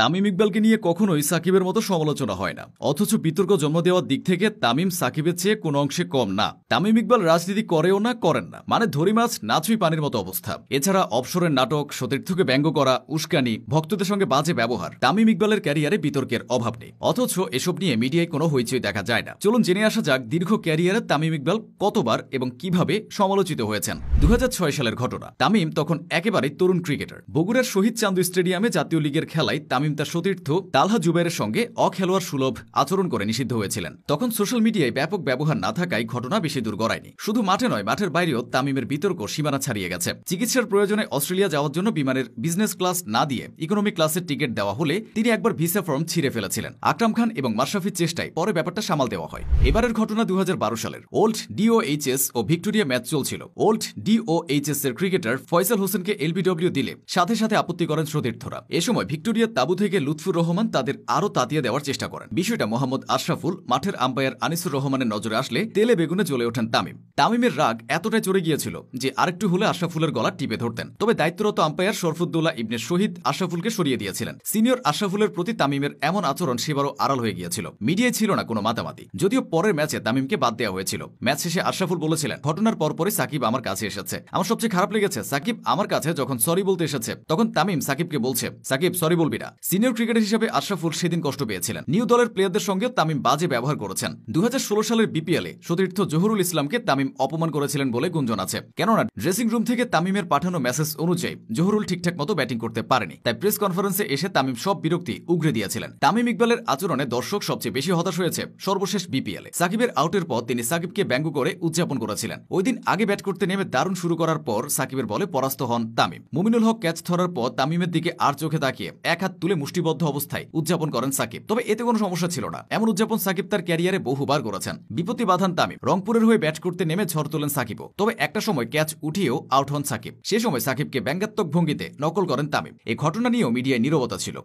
তামিম ইকবালকে নিয়ে কখনোই সাকিবের মতো সমালোচনা হয় না, অথচ বিতর্ক জন্ম দেওয়ার দিক থেকে তামিম সাকিবের চেয়ে কোনো অংশে কম না। তামিম ইকবাল রাজনীতি করেও না, করেন না, মানে ধরি মাছ নাচুই পানির মতো অবস্থা। এছাড়া অবসরের নাটক, সতীর্থকে ব্যঙ্গ করা, উস্কানি, ভক্তদের সঙ্গে বাজে ব্যবহার, তামিম ইকবালের ক্যারিয়ারে বিতর্কের অভাব নেই। অথচ এসব নিয়ে মিডিয়ায় কোনো হইচই দেখা যায় না। চলুন জেনে আসা যাক দীর্ঘ ক্যারিয়ারে তামিম ইকবাল কতবার এবং কিভাবে সমালোচিত হয়েছেন। 2006 সালের ঘটনা। তামিম তখন একেবারেই তরুণ ক্রিকেটার। বগুড়ার শহীদ চান্দু স্টেডিয়ামে জাতীয় লীগের খেলায় তামিম তার সতীর্থ তালহা জুবাইরের সঙ্গে অখেলোয়াড় সুলভ আচরণ করে নিষিদ্ধ হয়েছিলেন। তখন সোশ্যাল মিডিয়ায় ব্যাপক ব্যবহার না থাকায় ঘটনা বেশি দূর গড়ায়নি। শুধু মাঠে নয়, মাঠের বাইরেও তামিমের বিতর্ক সীমানা ছাড়িয়ে গেছে। চিকিৎসার প্রয়োজনে অস্ট্রেলিয়া যাওয়ার জন্য বিমানের বিজনেস ক্লাস না দিয়ে ইকোনমি ক্লাসের টিকিট দেওয়া হলে তিনি একবার ভিসা ফর্ম ছিঁড়ে ফেলেছিলেন। আকরাম খান এবং মাশরাফির চেষ্টায় পরে ব্যাপারটা সামাল দেওয়া হয়। এবারের ঘটনা 2012 সালের। ওল্ড ডিওএইচএস ও ভিক্টোরিয়া ম্যাচ চলছিল। ওল্ড ডিওএইচএস এর ক্রিকেটার ফয়সাল হোসেনকে এলবিডব্লিউ দিলে সাথে সাথে আপত্তি করেন সতীর্থরা। এ সময় ভিক্টোরিয়ার তাবু থেকে লুৎফুর রহমান তাদের আরও তাতিয়ে দেওয়ার চেষ্টা করেন। বিষয়টা মোহাম্মদ আশরাফুল, মাঠের আম্পায়ার আনিসুর রহমানের নজরে আসলে তেলে বেগুনে জ্বলে ওঠেন তামিম। তামিমের রাগ এতটাই চড়ে গিয়েছিল যে আরেকটু হলে আশরাফুলের গলা টিপে ধরতেন। তবে দায়িত্বরত আম্পায়ার শরফুদ্দৌলা ইবনে শহীদ আশরাফুলকে সরিয়ে দিয়েছিলেন। সিনিয়র আশরাফুলের প্রতি তামিমের এমন আচরণ সেবারও আড়াল হয়ে গিয়েছিল। মিডিয়ায় ছিল না কোনো মাতামাতি। যদিও পরের ম্যাচে তামিমকে বাদ দেওয়া হয়েছিল। ম্যাচ শেষে আশরাফুল বলেছিলেন, ঘটনার পরপরই সাকিব আমার কাছে এসেছে। আমার সবচেয়ে খারাপ লেগেছে, সাকিব আমার কাছে যখন সরি বলতে এসেছে তখন তামিম সাকিবকে বলছে, সাকিব সরি বলবি না। সিনিয়র ক্রিকেটার হিসেবে আশরাফুল সেদিন কষ্ট পেয়েছিলেন। নিউ দলের প্লেয়ারদের সঙ্গে তামিম বাজে ব্যবহার করেছেন। 2016 সালের বিপিএলে সতীর্থ জহুরুল ইসলামকে তামিম অপমান করেছিলেন বলে গুঞ্জন আছে। কেননা ড্রেসিং রুম থেকে তামিমের পাঠানো মেসেজ অনুযায়ী জহুরুল ঠিকঠাক মতো ব্যাটিং করতে পারেনি। তাই প্রেস কনফারেন্সে এসে তামিম সব বিরক্তি উগরে দিয়েছিলেন। তামিম ইকবালের আচরণে দর্শক সবচেয়ে বেশি হতাশ হয়েছে সর্বশেষ বিপিএলে। সাকিবের আউটের পর তিনি সাকিবকে ব্যঙ্গ করে উদযাপন করেছিলেন। ওই দিন আগে ব্যাট করতে নেমে দারুণ শুরু করার পর সাকিবের বলে পরাস্ত হন তামিম। মুমিনুল হক ক্যাচ ধরার পর তামিমের দিকে আর চোখে তাকিয়ে এক হাত তুলে মুষ্টিবদ্ধ অবস্থায় উদযাপন করেন সাকিব। তবে এতে কোনো সমস্যা ছিল না। এমন উদযাপন সাকিব তার ক্যারিয়ারে বহুবার করেছেন। বিপত্তি বাঁধান তামিম। রংপুরের হয়ে ব্যাট করতে নেমে ঝড় তোলেন সাকিবও। তবে একটা সময় ক্যাচ উঠিয়েও আউট হন সাকিব। সে সময় সাকিবকে ব্যঙ্গাত্মক ভঙ্গিতে নকল করেন তামিম। এই ঘটনা নিয়েও মিডিয়ায় নীরবতা ছিল।